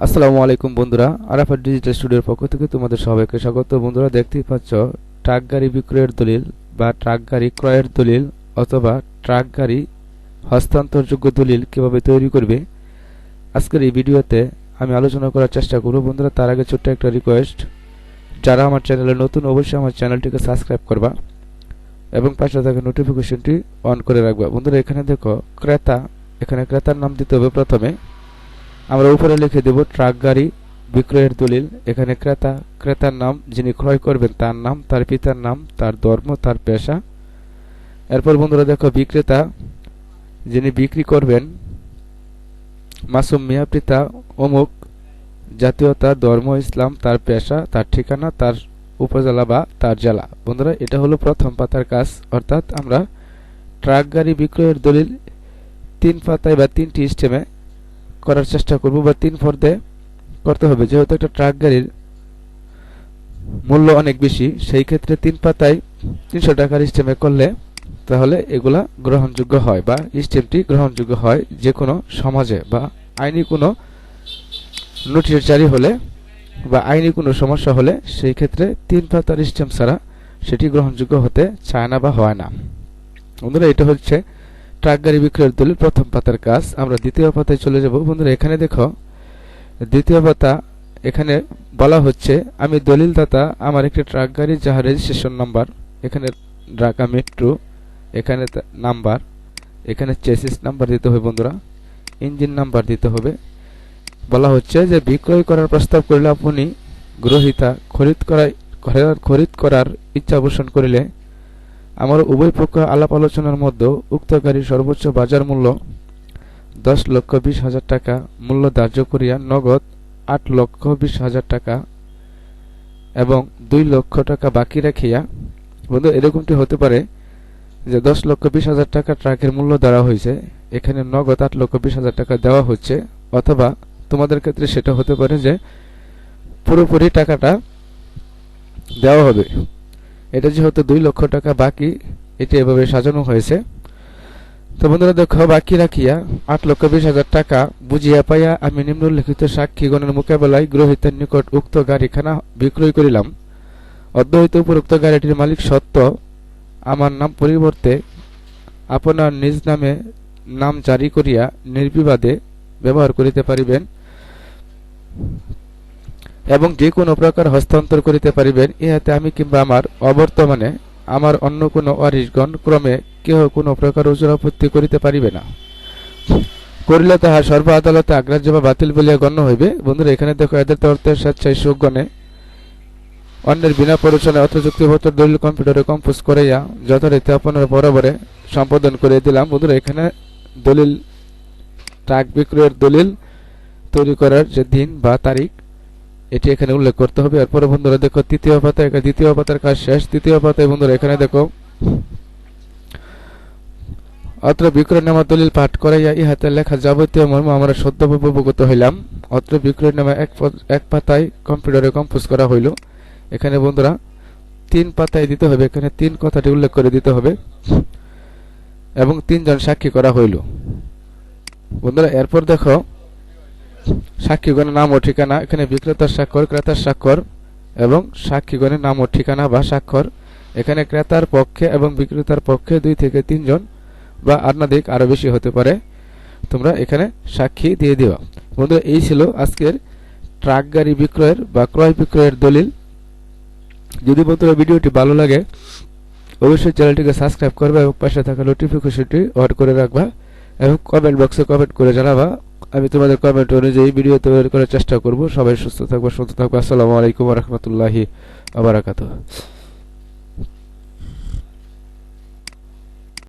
আসসালামু আলাইকুম বন্ধুরা, আরাফাত ডিজিটাল স্টুডিওর পক্ষ থেকে তোমাদের সবাইকে স্বাগত। বন্ধুরা, দেখতেই পাচ্ছ ট্রাক গাড়ি বিক্রয়ের দলিল বা ট্রাক গাড়ি ক্রয়ের দলিল অথবা ট্রাক গাড়ি হস্তান্তরযোগ্য দলিল কিভাবে তৈরি করবে আজকের এই ভিডিওতে আমি আলোচনা করার চেষ্টা করব। বন্ধুরা, তার আগে ছোট্ট একটা রিকোয়েস্ট, যারা আমার চ্যানেলে নতুন অবশ্যই আমার চ্যানেলটিকে সাবস্ক্রাইব করবা এবং পাশে থাকা নোটিফিকেশনটি অন করে রাখবা। বন্ধুরা, এখানে দেখো ক্রেতা, এখানে ক্রেতার নাম দিতে হবে। প্রথমে আমরা উপরে লিখে দেব ট্রাক গাড়ি বিক্রয়ের দলিল। এখানে ক্রেতার নাম, যিনি ক্রয় করবেন তার নাম, তার পিতার নাম, তার ধর্ম, তার পেশা। এরপর বন্ধুরা দেখো বিক্রেতা, যিনি বিক্রি করবেন মাসুম মিয়া, পিতা অমুক, জাতীয়তা ধর্ম ইসলাম, তার পেশা, তার ঠিকানা, তার উপজেলা বা তার জেলা। বন্ধুরা, এটা হলো প্রথম পাতার কাজ, অর্থাৎ আমরা ট্রাক গাড়ি বিক্রয়ের দলিল 3 পাতায় বা 3টি স্টেমে করার চেষ্টা করব বা 3 ফর্দে করতে হবে। যেহেতু একটা ট্রাক গাড়ির মূল্য অনেক বেশি, সেই ক্ষেত্রে 3 পাতায় 300 টাকার স্টেমে করলে তাহলে এগুলা গ্রহণযোগ্য হয় বা স্টেমটি গ্রহণযোগ্য হয় যে কোনো সমাজে, বা আইনি কোনো নোটিশ জারি হলে বা আইনি কোনো সমস্যা হলে সেই ক্ষেত্রে 3 পাতার স্টেম ছাড়া সেটি গ্রহণযোগ্য হতে চায় না বা হয় না। বন্ধুরা, এটা হচ্ছে ট্রাক গাড়ি বিক্রয়ের দলিল প্রথম পাতার কাজ। আমরা দ্বিতীয় পাতায় চলে যাব। বন্ধুরা, এখানে দেখো দ্বিতীয় পাতা, এখানে বলা হচ্ছে আমি দলিলদাতা, আমার একটি ট্রাক গাড়ি যাহার রেজিস্ট্রেশন নাম্বার, এখানে ঢাকা মেট্রো, এখানে নাম্বার, এখানে চেসিস নাম্বার দিতে হবে। বন্ধুরা, ইঞ্জিন নাম্বার দিতে হবে। বলা হচ্ছে যে বিক্রয় করার প্রস্তাব করিলে আপনি গ্রহীতা খরিদ করার ইচ্ছা পোষণ করিলে আমার উভয় পক্ষ আলাপ আলোচনার মধ্যে উক্ত গাড়ির সর্বোচ্চ বাজার মূল্য 10,20,000 টাকা মূল্য ধার্য করিয়া নগদ 8,20,000 টাকা এবং 2 লক্ষ টাকা বাকি রাখিয়া, বন্ধু এরকমটি হতে পারে যে 10,20,000 টাকা ট্রাকের মূল্য দেওয়া হয়েছে, এখানে নগদ 8,20,000 টাকা দেওয়া হচ্ছে, অথবা তোমাদের ক্ষেত্রে সেটা হতে পারে যে পুরোপুরি টাকাটা দেওয়া হবে। এটা যেহেতু 2 লক্ষ টাকা বাকি, এটি এভাবে সাজানো হয়েছে। তো বন্ধুরা দেখো, বাকি রাখিয়া 8,20,000 টাকা বুঝিয়া পাইয়া আমি নিম্নলিখিত সাক্ষীগণের মোকাবেলায় গ্রহীতার নিকট উক্ত গাড়িখানা বিক্রয় করিলাম। অদ্বৈত উপরোক্ত গাড়িটির মালিক সত্য আমার নাম পরিবর্তে আপনার নিজ নামে নাম জারি করিয়া নির্বিবাদে ব্যবহার করিতে পারিবেন এবং যে কোনো প্রকার হস্তান্তর করিতে পারিবেন। ইহাতে আমি কিংবা আমার অবর্তমানে আমার অন্য কোনো ওয়ারিশগণ ক্রমে কেহ কোনো প্রকার ওজর আপত্তি করিতে পারিবে না, করিলে তাহা সর্ব আদালতে অগ্রাহ্য বা বাতিল বলিয়া গণ্য হইবে। বন্ধুরা, এখানে দেখো এদের তর্তের স্বেচ্ছায় সুখগণে অন্যের বিনা পরিচনে অত চুক্তিপত্র দলিল কম্পিউটারে কম্পোজ করাইয়া যথারীতি আপনার বরাবরে সম্পাদন করে দিলাম। বন্ধুরা, এখানে দলিল, ট্রাক বিক্রয়ের দলিল তৈরি করার যে দিন বা তারিখ এটি এখানে উল্লেখ করতে হবে। এরপরে বন্ধুরা দেখো তৃতীয় পাতায়, দ্বিতীয় পাতার কাজ শেষ। তৃতীয় পাতায় বন্ধুরা এখানে দেখো অত্র বিক্রয়নামা দলিল পাঠ করাইয়া ইহাতে লেখা যাবতীয় মর্ম আমরা সদ্যভাবে অবগত হইলাম। অত্র বিক্রয়নামা এক পাতায় কম্পিউটারে কম্পোজ করা হইল। এখানে বন্ধুরা 3 পাতায় দিতে হবে, এখানে 3 কথাটি উল্লেখ করে দিতে হবে এবং 3 জন সাক্ষী করা হইল। বন্ধুরা, এরপর দেখো সাক্ষীগণের নাম ও ঠিকানা, এখানে বিক্রেতার স্বাক্ষর, ক্রেতার স্বাক্ষর এবং সাক্ষীগণের নাম ও ঠিকানা বা স্বাক্ষর। এখানে ক্রেতার পক্ষে এবং বিক্রেতার পক্ষে 2 থেকে 3 জন বা আনাধিক আরো বেশি হতে পারে, তোমরা এখানে সাক্ষী দিয়ে দিও। বন্ধুরা, এই ছিল আজকের ট্রাক গাড়ি বিক্রয়ের বা ক্রয় বিক্রয়ের দলিল। যদি বন্ধুরা ভিডিওটি ভালো লাগে অবশ্যই চ্যানেলটিকে সাবস্ক্রাইব করবে এবং পাশে থাকা নোটিফিকেশনটি অন করে রাখবা এবং কমেন্ট বক্সে কমেন্ট করে জানাবা। আমি তোমাদের কমেন্ট অনুযায়ী ভিডিও তৈরি করার চেষ্টা করব। সবাই সুস্থ থাকবে, সুন্দর থাকবে। আসসালামু আলাইকুম ওয়া রাহমাতুল্লাহি ওয়া বারাকাতুহু।